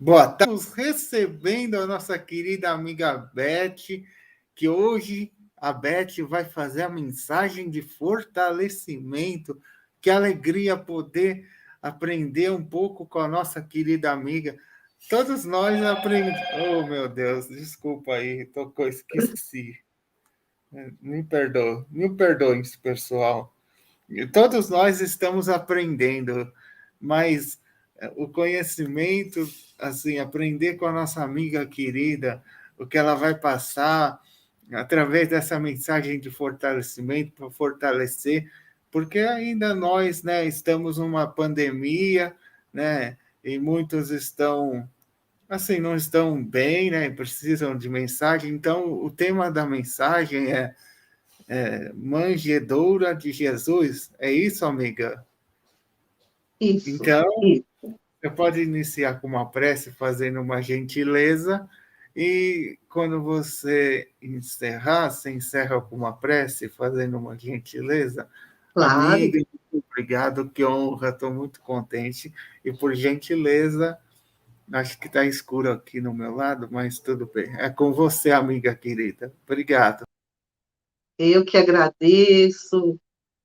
Boa tarde. Estamos recebendo a nossa querida amiga Beth, que hoje a Beth vai fazer a mensagem de fortalecimento. Que alegria poder aprender um pouco com a nossa querida amiga. Todos nós aprendemos. Oh, meu Deus, desculpa aí, tocou, esqueci. Me perdoem, pessoal. Todos nós estamos aprendendo, mas o conhecimento, assim, aprender com a nossa amiga querida, o que ela vai passar através dessa mensagem de fortalecimento para fortalecer, porque ainda nós, né, estamos numa pandemia, né, e muitos estão assim, não estão bem, né, precisam de mensagem. Então, o tema da mensagem é manjedoura de Jesus. É isso, amiga? Isso. Então, você pode iniciar com uma prece, fazendo uma gentileza, e quando você encerrar, você encerra com uma prece, fazendo uma gentileza. Claro. Amiga, muito obrigado, que honra, estou muito contente. E por gentileza, acho que está escuro aqui no meu lado, mas tudo bem. É com você, amiga querida. Obrigado. Eu que agradeço.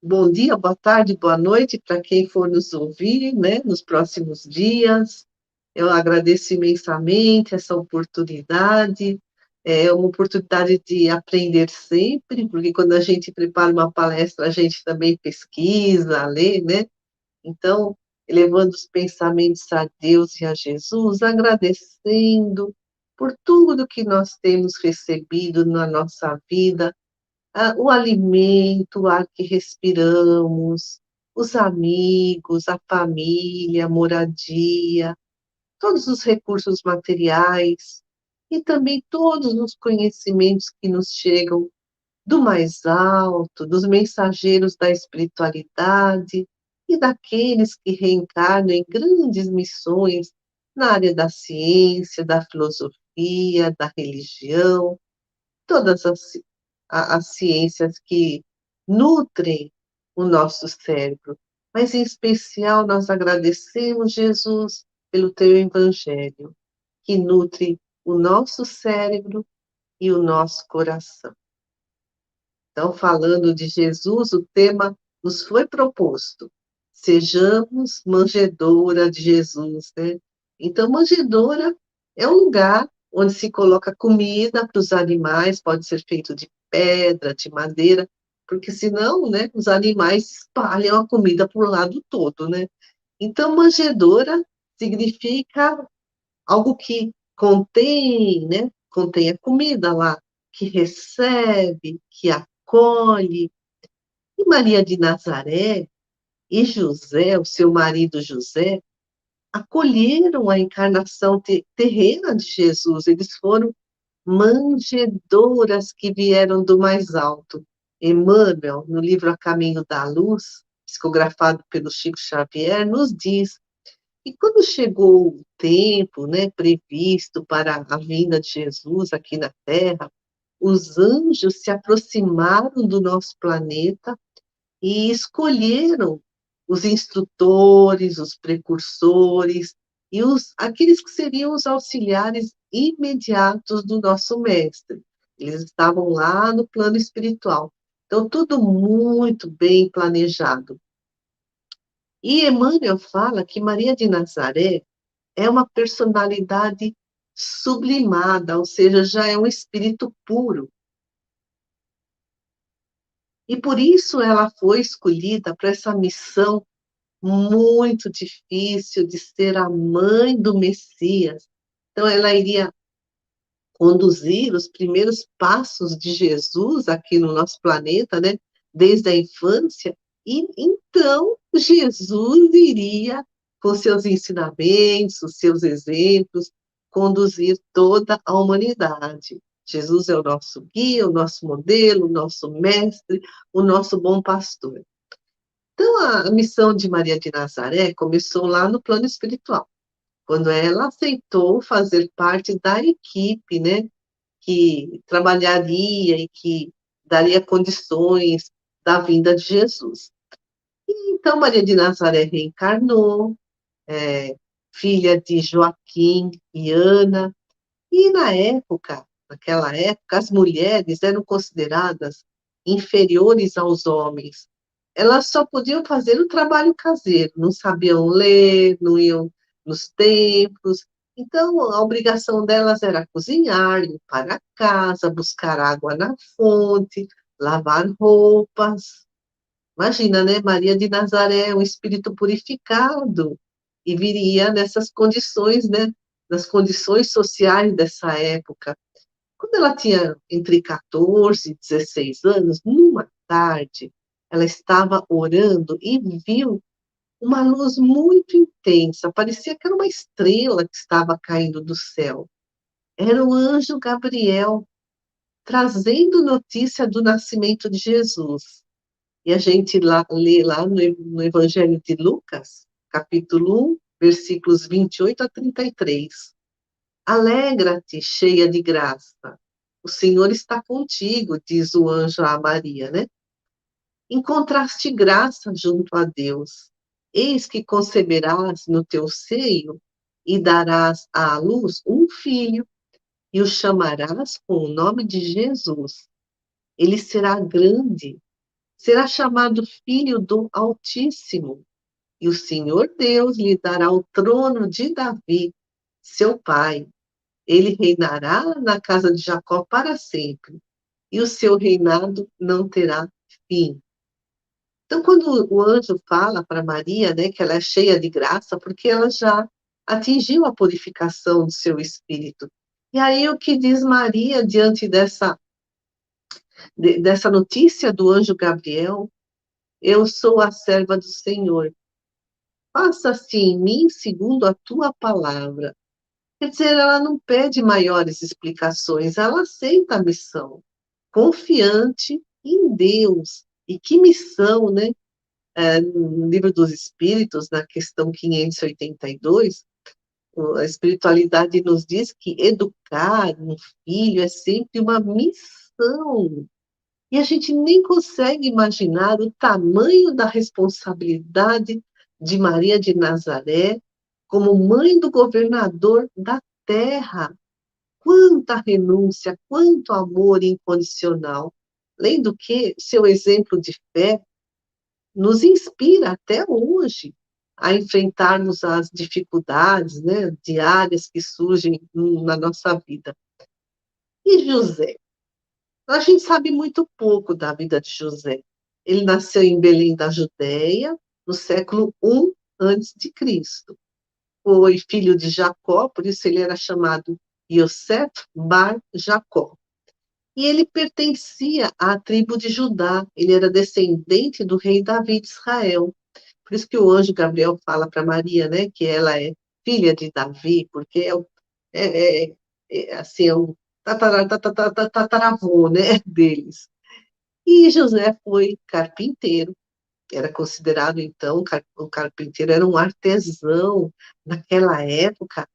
Bom dia, boa tarde, boa noite para quem for nos ouvir, né, nos próximos dias. Eu agradeço imensamente essa oportunidade. É uma oportunidade de aprender sempre, porque quando a gente prepara uma palestra, a gente também pesquisa, lê, né? Então, elevando os pensamentos a Deus e a Jesus, agradecendo por tudo que nós temos recebido na nossa vida, o alimento, o ar que respiramos, os amigos, a família, a moradia, todos os recursos materiais e também todos os conhecimentos que nos chegam do mais alto, dos mensageiros da espiritualidade e daqueles que reencarnam em grandes missões na área da ciência, da filosofia, da religião, todas as ciências que nutrem o nosso cérebro. Mas, em especial, nós agradecemos, Jesus, pelo teu evangelho, que nutre o nosso cérebro e o nosso coração. Então, falando de Jesus, o tema nos foi proposto. Sejamos manjedoura de Jesus, né? Então, manjedoura é um lugar onde se coloca comida para os animais, pode ser feito de pedra, de madeira, porque senão, né, os animais espalham a comida por lado todo, né? Então, manjedoura significa algo que contém, né? Contém a comida lá, que recebe, que acolhe. E Maria de Nazaré e José, o seu marido José, acolheram a encarnação terrena de Jesus. Eles foram manjedoras que vieram do mais alto. Emmanuel, no livro A Caminho da Luz, psicografado pelo Chico Xavier, nos diz. E quando chegou o tempo, né, previsto para a vinda de Jesus aqui na Terra, os anjos se aproximaram do nosso planeta e escolheram os instrutores, os precursores e aqueles que seriam os auxiliares imediatos do nosso mestre. Eles estavam lá no plano espiritual. Então, tudo muito bem planejado. E Emmanuel fala que Maria de Nazaré é uma personalidade sublimada, ou seja, já é um espírito puro. E por isso ela foi escolhida para essa missão muito difícil de ser a mãe do Messias. Então, ela iria conduzir os primeiros passos de Jesus aqui no nosso planeta, né? Desde a infância, e então Jesus iria, com seus ensinamentos, os seus exemplos, conduzir toda a humanidade. Jesus é o nosso guia, o nosso modelo, o nosso mestre, o nosso bom pastor. Então, a missão de Maria de Nazaré começou lá no plano espiritual, quando ela aceitou fazer parte da equipe, né, que trabalharia e que daria condições da vinda de Jesus. E, então, Maria de Nazaré reencarnou, filha de Joaquim e Ana. E naquela época, as mulheres eram consideradas inferiores aos homens. Elas só podiam fazer o trabalho caseiro, não sabiam ler, não iam nos templos. Então, a obrigação delas era cozinhar, limpar a casa, buscar água na fonte, lavar roupas. Imagina, né? Maria de Nazaré, um espírito purificado, e viria nessas condições, né? Nas condições sociais dessa época. Quando ela tinha entre 14 e 16 anos, numa tarde, ela estava orando e viu uma luz muito intensa, parecia que era uma estrela que estava caindo do céu. Era o anjo Gabriel, trazendo notícia do nascimento de Jesus. E a gente lê lá no Evangelho de Lucas, capítulo 1, versículos 28 a 33. Alegra-te, cheia de graça. O Senhor está contigo, diz o anjo a Maria, né? Encontraste graça junto a Deus. Eis que conceberás no teu seio e darás à luz um filho, e o chamarás com o nome de Jesus. Ele será grande, será chamado Filho do Altíssimo, e o Senhor Deus lhe dará o trono de Davi, seu pai. Ele reinará na casa de Jacó para sempre, e o seu reinado não terá fim. Então, quando o anjo fala para Maria, né, que ela é cheia de graça, porque ela já atingiu a purificação do seu espírito. E aí, o que diz Maria diante dessa notícia do anjo Gabriel? Eu sou a serva do Senhor. Faça-se em mim segundo a tua palavra. Quer dizer, ela não pede maiores explicações, ela aceita a missão, confiante em Deus. E que missão, né? No Livro dos Espíritos, na questão 582, a espiritualidade nos diz que educar um filho é sempre uma missão. E a gente nem consegue imaginar o tamanho da responsabilidade de Maria de Nazaré como mãe do governador da terra. Quanta renúncia, quanto amor incondicional. Além do que, seu exemplo de fé nos inspira até hoje a enfrentarmos as dificuldades, né, diárias que surgem na nossa vida. E José? A gente sabe muito pouco da vida de José. Ele nasceu em Belém da Judéia, no século I antes de Cristo. Foi filho de Jacó, por isso ele era chamado Yosef Bar Jacó. E ele pertencia à tribo de Judá, ele era descendente do rei Davi de Israel. Por isso que o anjo Gabriel fala para Maria, né, que ela é filha de Davi, porque assim, é um tataravô, né, deles. E José foi carpinteiro, era considerado, então, o carpinteiro era um artesão naquela época,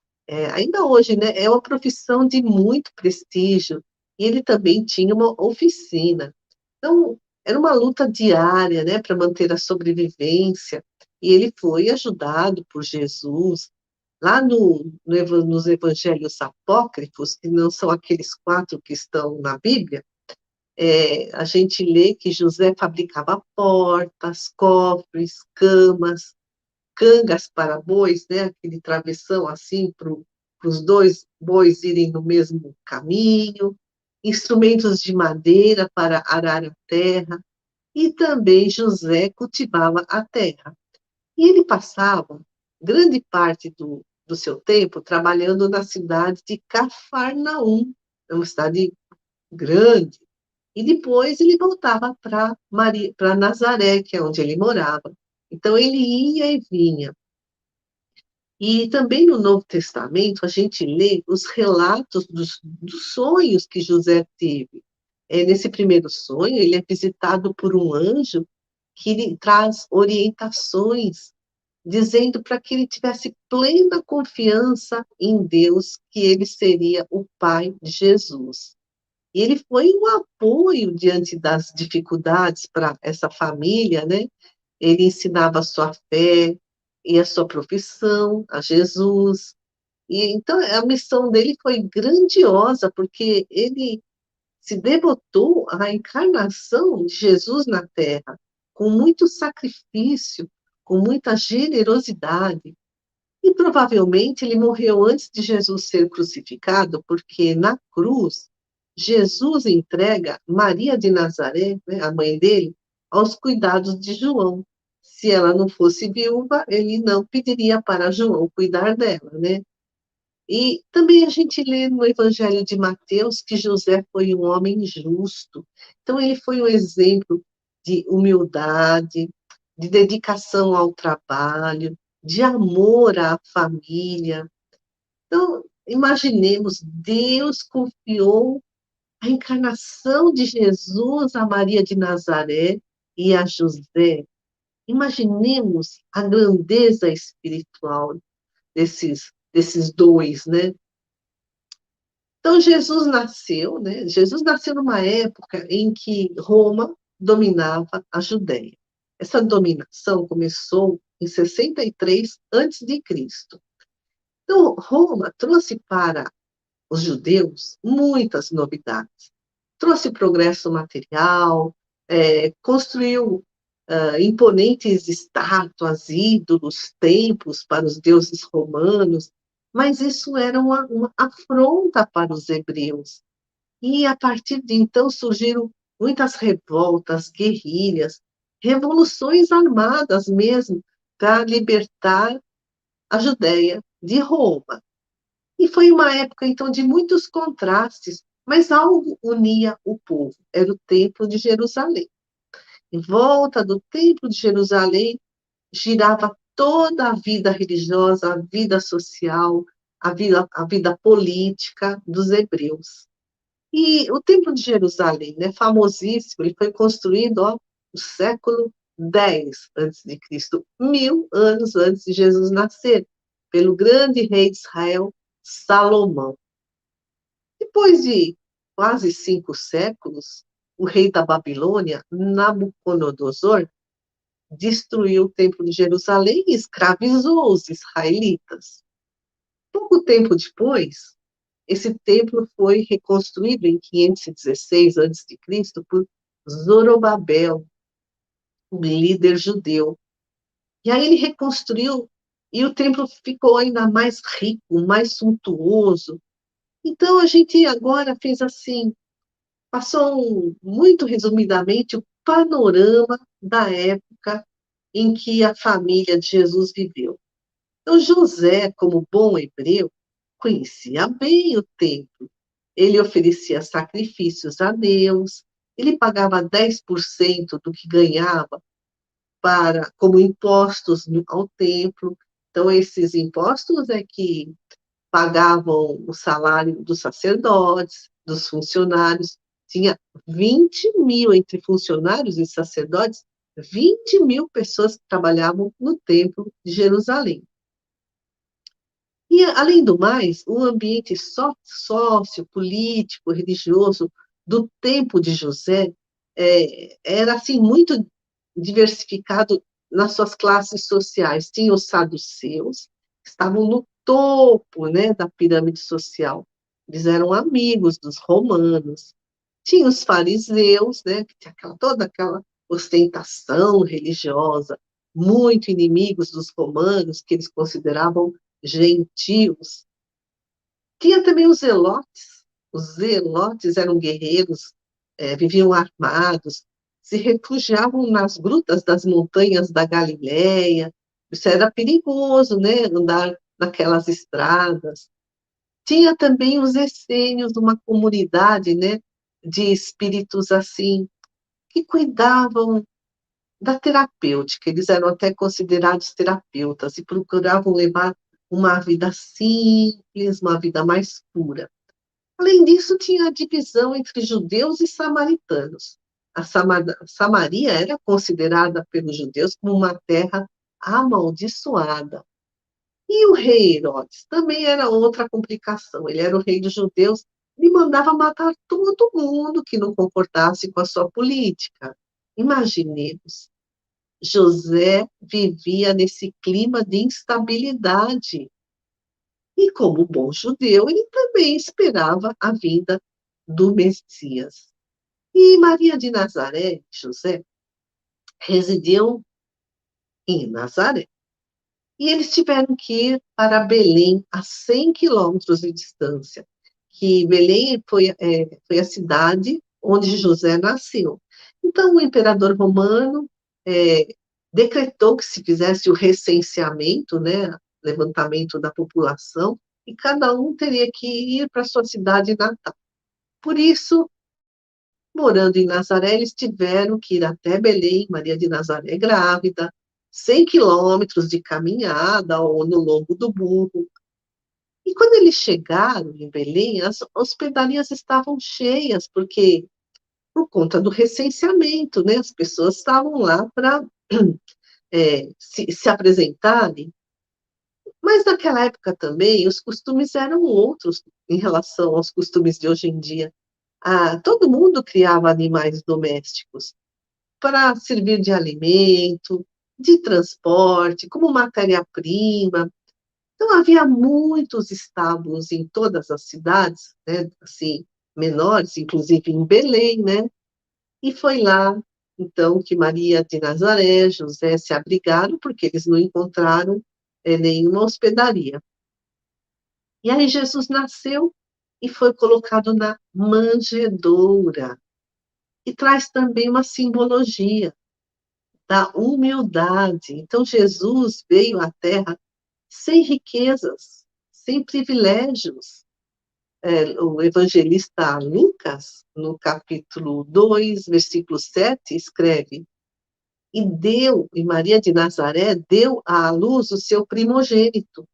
ainda hoje, né, é uma profissão de muito prestígio, e ele também tinha uma oficina. Então, era uma luta diária, né, para manter a sobrevivência, e ele foi ajudado por Jesus. Lá nos evangelhos apócrifos, que não são aqueles 4 que estão na Bíblia, a gente lê que José fabricava portas, cofres, camas, cangas para bois, né, aquele travessão assim para os 2 bois irem no mesmo caminho, instrumentos de madeira para arar a terra, e também José cultivava a terra. E ele passava grande parte do seu tempo trabalhando na cidade de Cafarnaum, é uma cidade grande. E depois ele voltava para Nazaré, que é onde ele morava. Então ele ia e vinha. E também no Novo Testamento a gente lê os relatos dos sonhos que José teve. Nesse primeiro sonho, ele é visitado por um anjo que lhe traz orientações, dizendo para que ele tivesse plena confiança em Deus, que ele seria o pai de Jesus. E ele foi um apoio diante das dificuldades para essa família, né? Ele ensinava a sua fé, e a sua profissão a Jesus. E então a missão dele foi grandiosa, porque ele se devotou à encarnação de Jesus na Terra, com muito sacrifício, com muita generosidade. E provavelmente ele morreu antes de Jesus ser crucificado, porque na cruz, Jesus entrega Maria de Nazaré, né, a mãe dele, aos cuidados de João. Se ela não fosse viúva, ele não pediria para João cuidar dela, né? E também a gente lê no Evangelho de Mateus que José foi um homem justo. Então, ele foi um exemplo de humildade, de dedicação ao trabalho, de amor à família. Então, imaginemos, Deus confiou a encarnação de Jesus a Maria de Nazaré e a José. Imaginemos a grandeza espiritual desses dois, né? Então, Jesus nasceu, né? Jesus nasceu numa época em que Roma dominava a Judéia. Essa dominação começou em 63 a.C. Então, Roma trouxe para os judeus muitas novidades. Trouxe progresso material, construiu imponentes estátuas, ídolos, templos para os deuses romanos, mas isso era uma afronta para os hebreus. E a partir de então surgiram muitas revoltas, guerrilhas, revoluções armadas mesmo, para libertar a Judéia de Roma. E foi uma época, então, de muitos contrastes, mas algo unia o povo, era o Templo de Jerusalém. Em volta do Templo de Jerusalém girava toda a vida religiosa, a vida social, a vida política dos hebreus. E o Templo de Jerusalém, né, famosíssimo, ele foi construído no século X a.C., 1000 anos antes de Jesus nascer, pelo grande rei de Israel, Salomão. Depois de quase 5 séculos, o rei da Babilônia, Nabucodonosor, destruiu o Templo de Jerusalém e escravizou os israelitas. Pouco tempo depois, esse templo foi reconstruído em 516 a.C. por Zorobabel, um líder judeu. E aí ele reconstruiu e o templo ficou ainda mais rico, mais suntuoso. Então a gente agora fez assim, passou muito resumidamente o panorama da época em que a família de Jesus viveu. Então, José, como bom hebreu, conhecia bem o templo. Ele oferecia sacrifícios a Deus, ele pagava 10% do que ganhava como impostos ao templo. Então, esses impostos é que pagavam o salário dos sacerdotes, dos funcionários. Tinha 20 mil entre funcionários e sacerdotes, 20 mil pessoas que trabalhavam no templo de Jerusalém. E, além do mais, o ambiente sociopolítico, religioso do tempo de José era assim muito diversificado nas suas classes sociais. Tinha os saduceus, que estavam no topo, né, da pirâmide social. Eles eram amigos dos romanos. Tinha os fariseus, né, que tinha toda aquela ostentação religiosa, muito inimigos dos romanos, que eles consideravam gentios. Tinha também os zelotes. Os zelotes eram guerreiros, viviam armados, se refugiavam nas grutas das montanhas da Galileia. Isso era perigoso, né? Andar naquelas estradas. Tinha também os essênios, uma comunidade, né? De espíritos assim, que cuidavam da terapêutica. Eles eram até considerados terapeutas e procuravam levar uma vida simples, uma vida mais pura. Além disso, tinha a divisão entre judeus e samaritanos. Samaria era considerada pelos judeus como uma terra amaldiçoada. E o rei Herodes também era outra complicação. Ele era o rei dos judeus e mandava matar todo mundo que não concordasse com a sua política. Imaginemos, José vivia nesse clima de instabilidade. E como bom judeu, ele também esperava a vinda do Messias. E Maria de Nazaré e José residiam em Nazaré. E eles tiveram que ir para Belém, a 100 quilômetros de distância, que Belém foi a cidade onde José nasceu. Então, o imperador romano é, decretou que se fizesse o recenseamento, né, levantamento da população, e cada um teria que ir para sua cidade natal. Por isso, morando em Nazaré, eles tiveram que ir até Belém, Maria de Nazaré grávida, 100 quilômetros de caminhada ou no lombo do burro. E quando eles chegaram em Belém, as hospedarias estavam cheias, porque por conta do recenseamento, né? As pessoas estavam lá para se apresentarem. Mas naquela época também, os costumes eram outros em relação aos costumes de hoje em dia. Todo mundo criava animais domésticos para servir de alimento, de transporte, como matéria-prima. Então, havia muitos estábulos em todas as cidades, né, assim, menores, inclusive em Belém, né? E foi lá, então, que Maria de Nazaré, José se abrigaram, porque eles não encontraram nenhuma hospedaria. E aí Jesus nasceu e foi colocado na manjedoura. E traz também uma simbologia da humildade. Então, Jesus veio à Terra sem riquezas, sem privilégios. O evangelista Lucas, no capítulo 2, versículo 7, escreve: e Maria de Nazaré deu à luz o seu primogênito,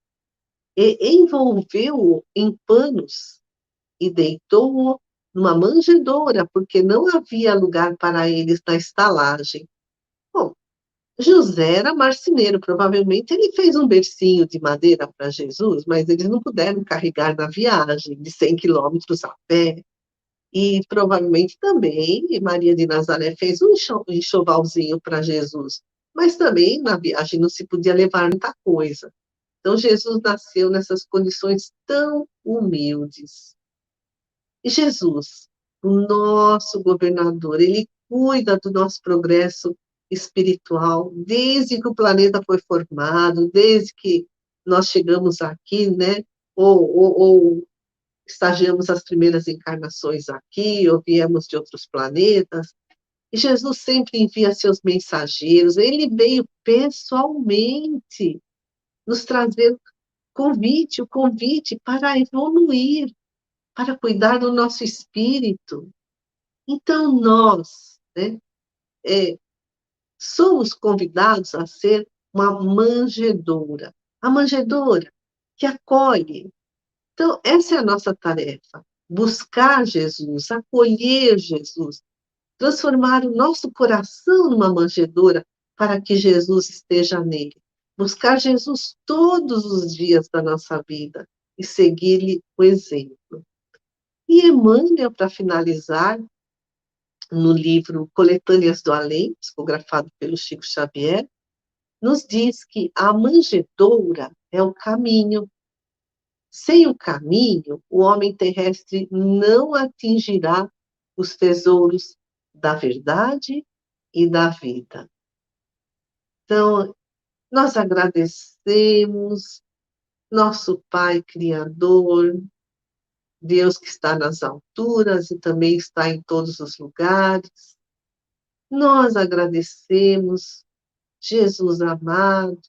e envolveu-o em panos, e deitou-o numa manjedoura, porque não havia lugar para eles na estalagem. Bom, José era marceneiro, provavelmente ele fez um bercinho de madeira para Jesus, mas eles não puderam carregar na viagem de 100 quilômetros a pé. E provavelmente também Maria de Nazaré fez um enxovalzinho para Jesus, mas também na viagem não se podia levar muita coisa. Então Jesus nasceu nessas condições tão humildes. E Jesus, o nosso governador, ele cuida do nosso progresso espiritual desde que o planeta foi formado, desde que nós chegamos aqui, né? Ou estagiamos as primeiras encarnações aqui, ou viemos de outros planetas. E Jesus sempre envia seus mensageiros. Ele veio pessoalmente nos trazer o convite para evoluir, para cuidar do nosso espírito. Então, nós, né, somos convidados a ser uma manjedoura. A manjedoura que acolhe. Então, essa é a nossa tarefa. Buscar Jesus, acolher Jesus, transformar o nosso coração numa manjedoura para que Jesus esteja nele. Buscar Jesus todos os dias da nossa vida e seguir-lhe o exemplo. E Emmanuel, para finalizar, no livro Coletâneas do Além, psicografado pelo Chico Xavier, nos diz que a manjedoura é o caminho. Sem o caminho, o homem terrestre não atingirá os tesouros da verdade e da vida. Então, nós agradecemos nosso Pai Criador, Deus que está nas alturas e também está em todos os lugares. Nós agradecemos, Jesus amado,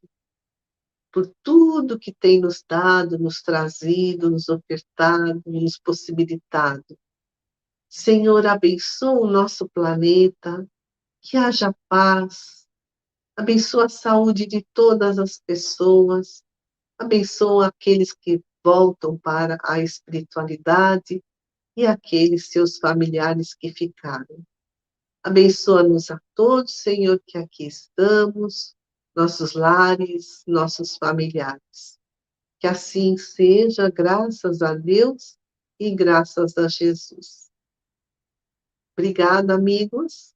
por tudo que tem nos dado, nos trazido, nos ofertado, nos possibilitado. Senhor, abençoa o nosso planeta, que haja paz, abençoa a saúde de todas as pessoas, abençoa aqueles que voltam para a espiritualidade e aqueles seus familiares que ficaram. Abençoa-nos a todos, Senhor, que aqui estamos, nossos lares, nossos familiares. Que assim seja, graças a Deus e graças a Jesus. Obrigada, amigos.